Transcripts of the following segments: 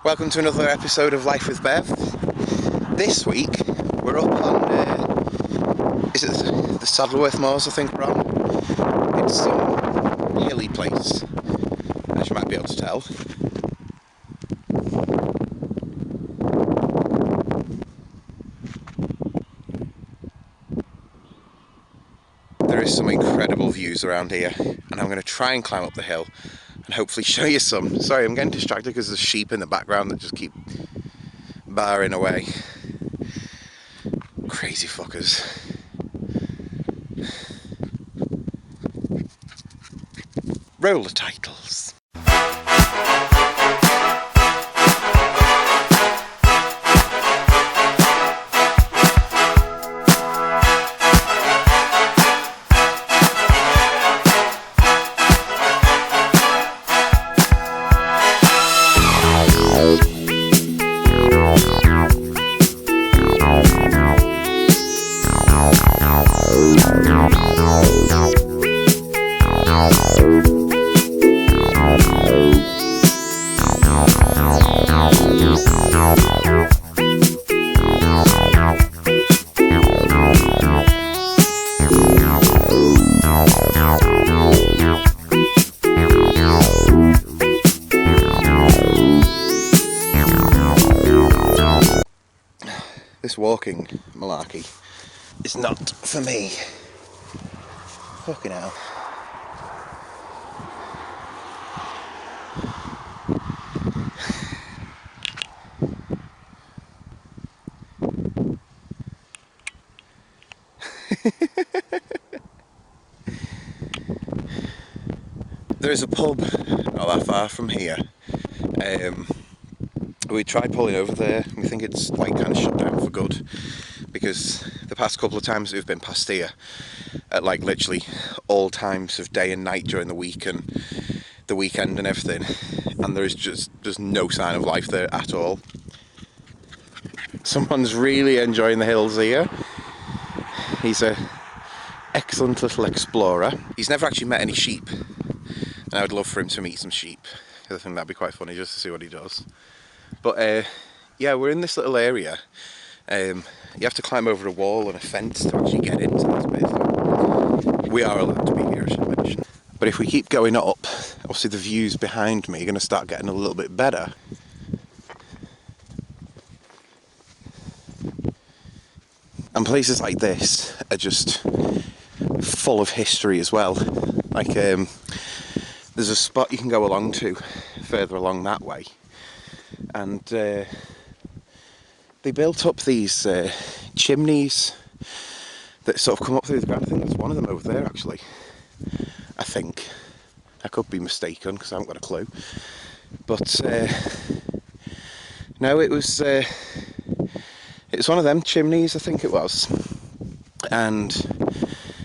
Welcome to another episode of Life with Bev. This week we're up on, is it the Saddleworth Moors I think we're on? It's some hilly place, as you might be able to tell. There is some incredible views around here, and I'm going to try and climb up the hill and hopefully show you some. Sorry, I'm getting distracted because there's sheep in the background that just keep barring away. Crazy fuckers. Roll the titles. This walking malarkey is not for me. Fucking hell. There is a pub not that far from here. We tried pulling over there. We think it's like kind of shut down for good because the past couple of times we've been past here at like literally all times of day and night during the week and the weekend and everything, and there's no sign of life there at all. Someone's really enjoying the hills here. He's a excellent little explorer. He's never actually met any sheep, and I would love for him to meet some sheep. I think that'd be quite funny just to see what he does. But yeah, we're in this little area. You have to climb over a wall and a fence to actually get into this bit. We are allowed to be here, I should mention. But if we keep going up, obviously the views behind me are going to start getting a little bit better. And places like this are just full of history as well. Like there's a spot you can go along to further along that way, and they built up these chimneys that sort of come up through the ground. I think there's one of them over there actually. I think. I could be mistaken because I haven't got a clue. But no, it was one of them chimneys, I think it was. And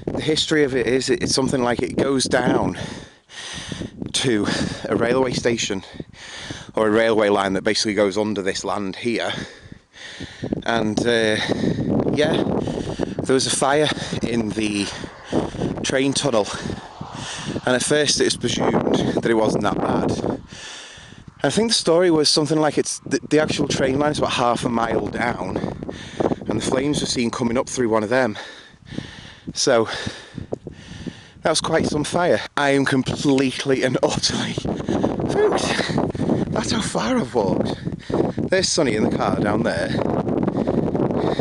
the history of it is it's something like it goes down to a railway station or a railway line that basically goes under this land here. And yeah, there was a fire in the train tunnel, and at first it was presumed that it wasn't that bad. And I think the story was something like it's the actual train line is about half a mile down, and the flames were seen coming up through one of them. So that was quite some fire. I am completely and utterly food. That's how far I've walked. There's Sonny in the car down there,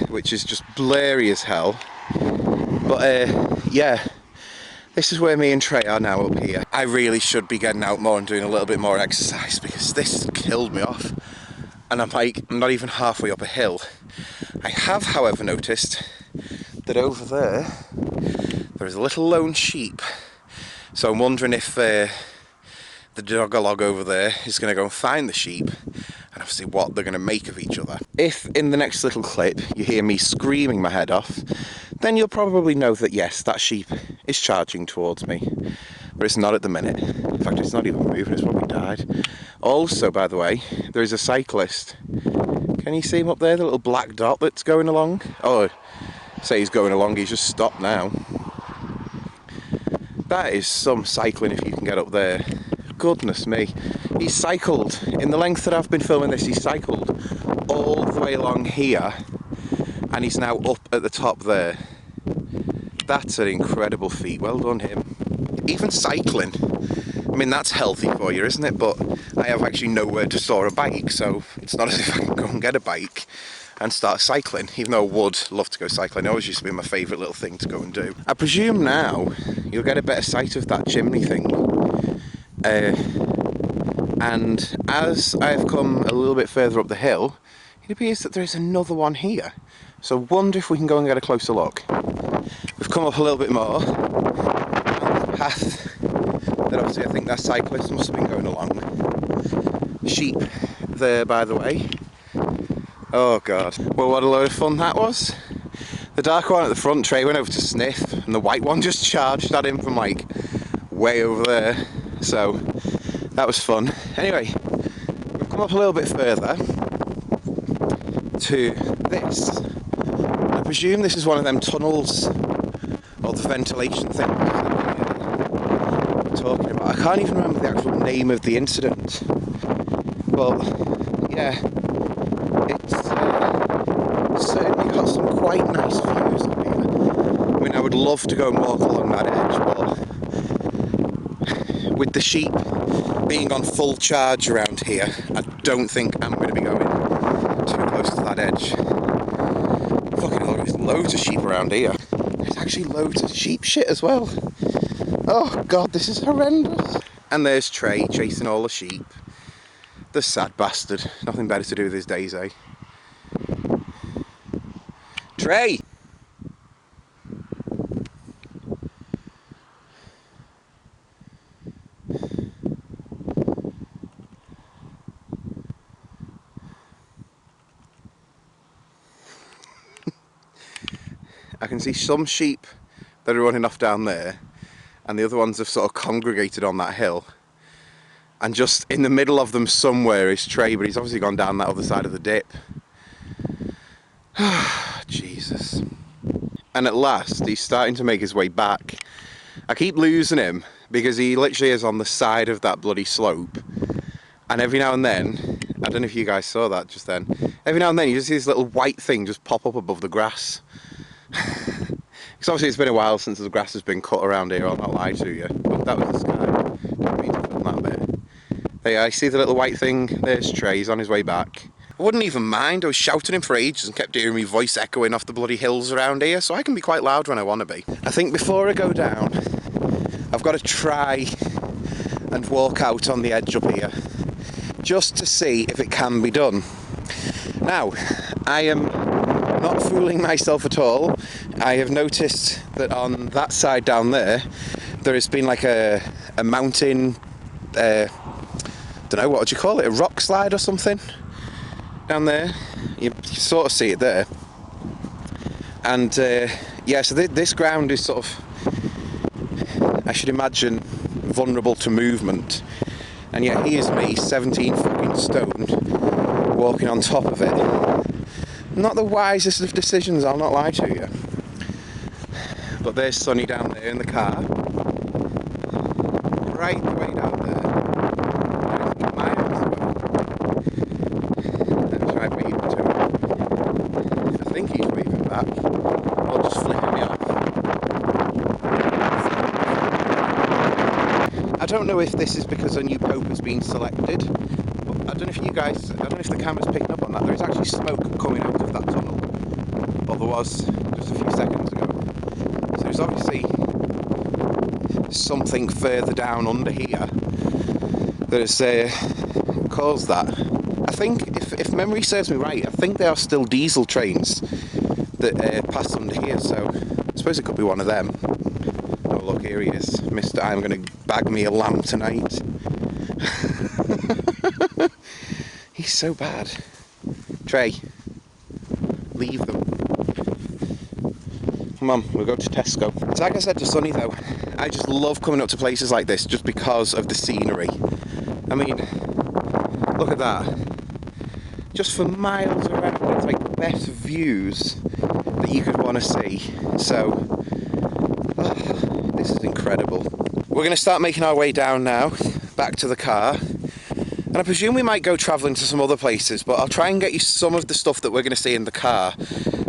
which is just blurry as hell. But yeah, this is where me and Trey are now up here. I really should be getting out more and doing a little bit more exercise because this has killed me off. And I'm not even halfway up a hill. I have, however, noticed that over there is a little lone sheep. So I'm wondering if the dog-a-log over there is going to go and find the sheep, and obviously what they're going to make of each other. If in the next little clip you hear me screaming my head off, then you'll probably know that yes, that sheep is charging towards me. But it's not at the minute. In fact, it's not even moving, it's probably died. Also, by the way, there is a cyclist. Can you see him up there, the little black dot that's going along? Oh, say he's going along, he's just stopped now. That is some cycling if you can get up there. goodness me. He's cycled, in the length that I've been filming this, he's cycled all the way along here, and he's now up at the top there. That's an incredible feat, well done him. Even cycling, I mean, that's healthy for you, isn't it? But I have actually nowhere to store a bike, so it's not as if I can go and get a bike and start cycling, even though I would love to go cycling. It always used to be my favourite little thing to go and do. I presume now you'll get a better sight of that chimney thing. And as I've come a little bit further up the hill, it appears that there is another one here. So I wonder if we can go and get a closer look. We've come up a little bit more. The path that obviously I think that cyclist must have been going along. Sheep there, by the way. Oh god. Well, what a load of fun that was. The dark one at the front, Trey went over to sniff, and the white one just charged at him from like way over there. So that was fun. Anyway, we've come up a little bit further to this. I presume this is one of them tunnels or the ventilation thing that we're talking about. I can't even remember the actual name of the incident. But yeah, it's certainly got some quite nice views up here. I mean, I would love to go and walk along that edge, but with the sheep being on full charge around here, I don't think I'm going to be going too close to that edge. Fucking hell, there's loads of sheep around here. There's actually loads of sheep shit as well. Oh god, this is horrendous. And there's Trey chasing all the sheep. The sad bastard. Nothing better to do with his days, eh? Trey! I can see some sheep that are running off down there, and the other ones have sort of congregated on that hill. And just in the middle of them somewhere is Trey, but he's obviously gone down that other side of the dip. Jesus. And at last, he's starting to make his way back. I keep losing him because he literally is on the side of that bloody slope. And every now and then, I don't know if you guys saw that just then, every now and then you just see this little white thing just pop up above the grass. Because obviously it's been a while since the grass has been cut around here, I'll not lie to you. But that was the sky. Didn't mean to film that bit. There, I see the little white thing. There's Trey, he's on his way back. I wouldn't even mind, I was shouting him for ages and kept hearing my voice echoing off the bloody hills around here, so I can be quite loud when I want to be. I think before I go down, I've got to try and walk out on the edge up here, just to see if it can be done. Now, I am not fooling myself at all. I have noticed that on that side down there, there has been like a mountain, don't know, what would you call it, a rock slide or something down there. You sort of see it there. And yeah, so this ground is sort of, I should imagine, vulnerable to movement. And yet here's me, 17 fucking stone, walking on top of it. Not the wisest of decisions, I'll not lie to you. But there's Sonny down there in the car. Right the way down there. Miles away. Let's try waving to him. I think he's waving back. Or just flipping me off. I don't know if this is because a new pope has been selected. I don't know if you guys, I don't know if the camera's picking up on that. There is actually smoke coming out of that tunnel. Well, there was just a few seconds ago. So there's obviously something further down under here that has caused that. I think, if memory serves me right, I think there are still diesel trains that pass under here, so I suppose it could be one of them. Oh look, here he is. Mr. I'm going to bag me a lamp tonight. He's so bad. Trey, leave them. Come on, we'll go to Tesco. It's like I said to Sonny though, I just love coming up to places like this just because of the scenery. I mean, look at that. Just for miles around, it's like the best views that you could want to see. So, this is incredible. We're going to start making our way down now, back to the car. And I presume we might go travelling to some other places, but I'll try and get you some of the stuff that we're going to see in the car,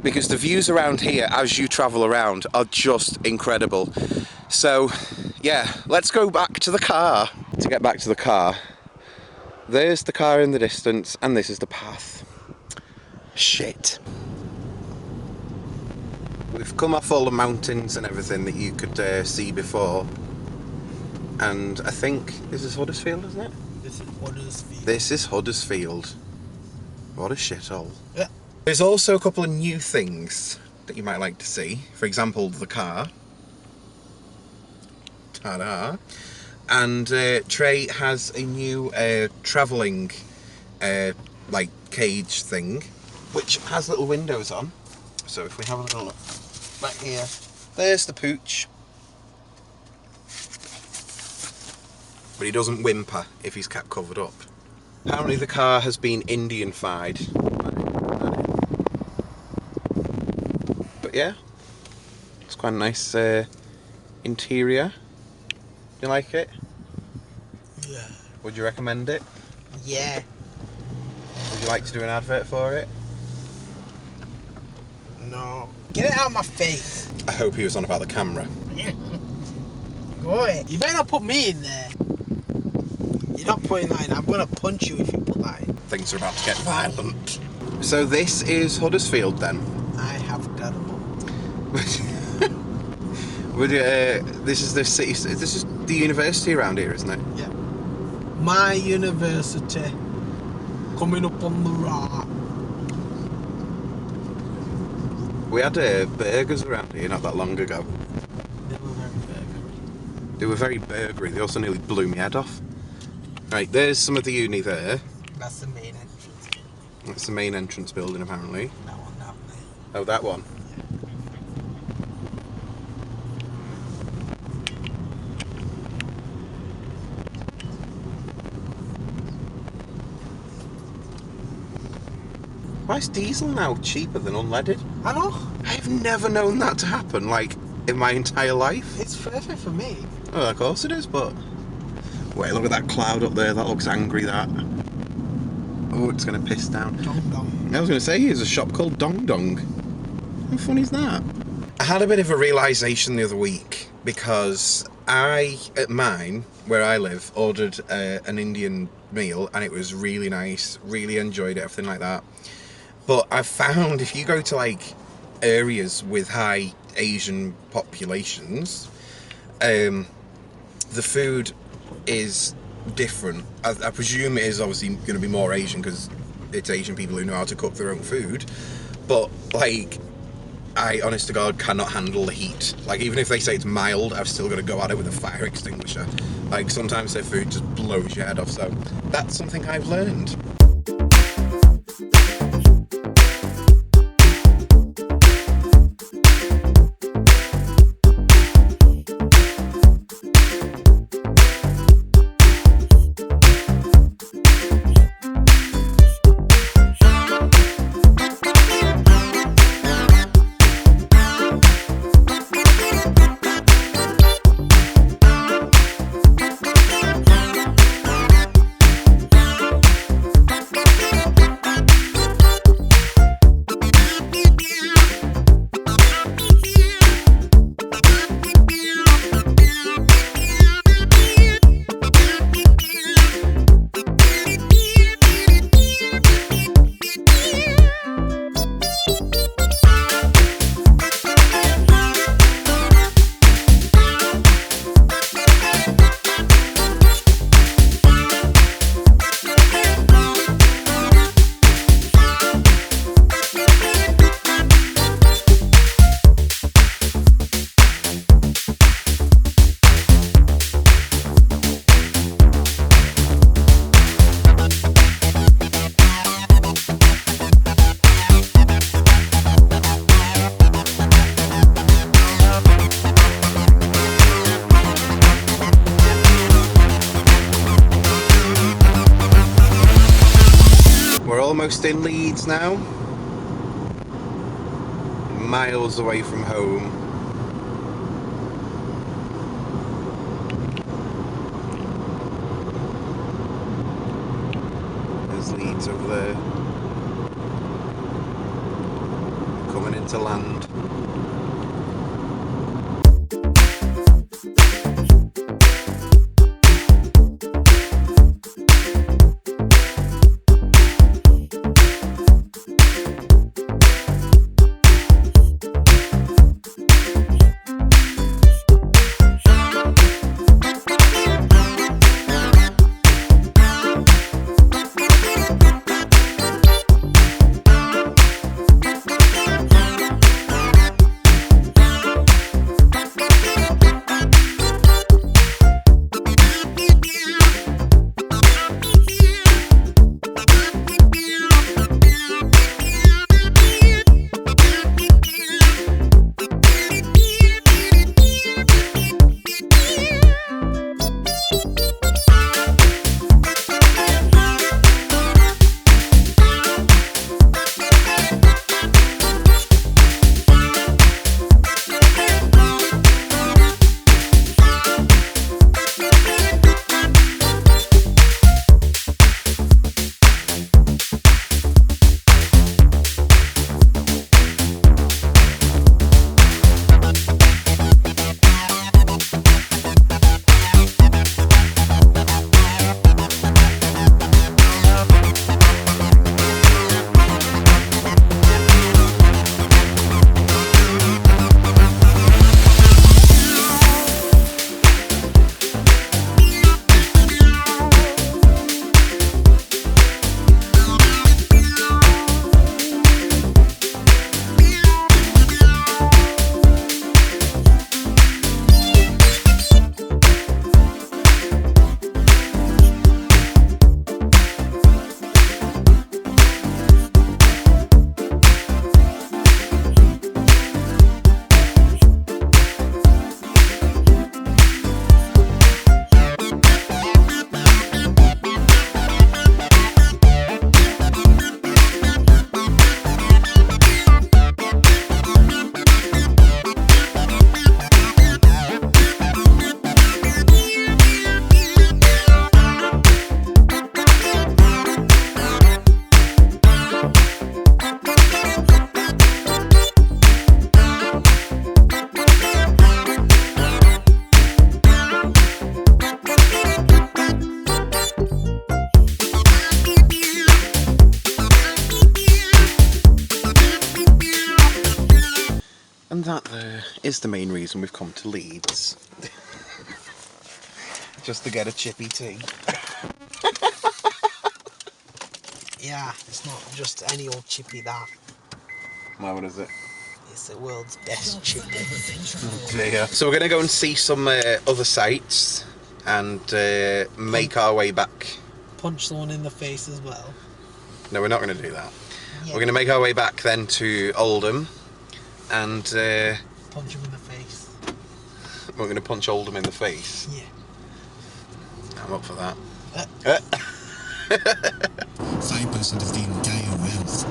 because the views around here as you travel around are just incredible. So yeah, let's go back to the car. To get back to the car, there's the car in the distance and this is the path. Shit. We've come off all the mountains and everything that you could see before, and I think this is Huddersfield, isn't it? This is Huddersfield. This is Huddersfield. What a shithole. Yeah. There's also a couple of new things that you might like to see. For example, the car. Ta-da. And Trey has a new travelling like cage thing, which has little windows on. So if we have a little look back here, there's the pooch. But he doesn't whimper if he's kept covered up. Apparently the car has been Indian-fied. But yeah, it's quite a nice interior. You like it? Yeah. Would you recommend it? Yeah. Would you like to do an advert for it? No. Get it out of my face. I hope he was on about the camera. Go ahead. You better not put me in there. You're not putting that in. I'm going to punch you if you put that in. Things are about to get violent. So this is Huddersfield then? I have got them. This is the city. This is the university around here, isn't it? Yeah. My university. Coming up on the right. We had burgers around here not that long ago. They were very burgery. They were very burgery. They also nearly blew my head off. Right, there's some of the uni there. That's the main entrance. That's the main entrance building, apparently. That one, that way. Oh, that one. Why is diesel now cheaper than unleaded? I know. I've never known that to happen, like, in my entire life. It's perfect for me. Oh, of course it is, but... Wait, look at that cloud up there. That looks angry, that. Oh, it's going to piss down. Dong dong. I was going to say, here's a shop called Dong Dong. How funny is that? I had a bit of a realisation the other week, because I, at mine, where I live, ordered an Indian meal, and it was really nice. Really enjoyed it, everything like that. But I've found if you go to, like, areas with high Asian populations, the food is different. I presume it is obviously going to be more Asian because it's Asian people who know how to cook their own food. But, like, I, honest to God, cannot handle the heat. Like, even if they say it's mild, I've still got to go at it with a fire extinguisher. Like, sometimes their food just blows your head off. So that's something I've learned. Almost in Leeds now. Miles away from home. there. Coming into land. And that there is the main reason we've come to Leeds. Just to get a chippy tea. Yeah, it's not just any old chippy that. Why, what is it? It's the world's best chippy. Oh dear. So we're going to go and see some other sites and make our way back. Punch someone in the face as well. No, we're not going to do that. Yeah. We're going to make our way back then to Oldham and... punch him in the face. We're going to punch Oldham in the face? Yeah. I'm up for that. 5% of the entire wealth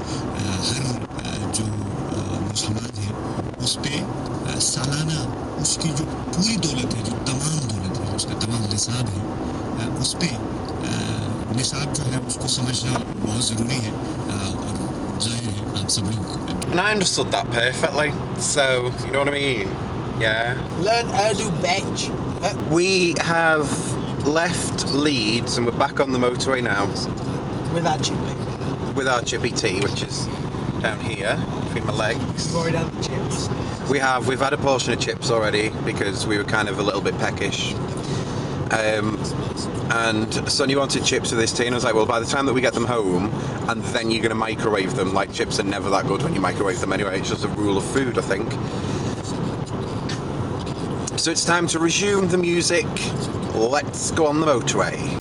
हर जो मुसलमान है उस पे सालाना उसकी जो पूरी दौलत है जो तमाम दौलत है उसका तमाम निसाब है उस पे निसाब जो है उसको समझना बहुत ज़रूरी है और जाहिर है आप सब लोग. And I understood that perfectly, so you know what I mean? Yeah. Learn how to bench. We have left Leeds and we're back on the motorway now. With our chippy. With our chippy tea, which is down here, between my legs. We've already had the chips. We've had a portion of chips already because we were kind of a little bit peckish. And Sonny wanted chips with this tea and I was like, well, by the time that we get them home and then you're going to microwave them, like chips are never that good when you microwave them anyway, it's just a rule of food, I think. So it's time to resume the music. Let's go on the motorway.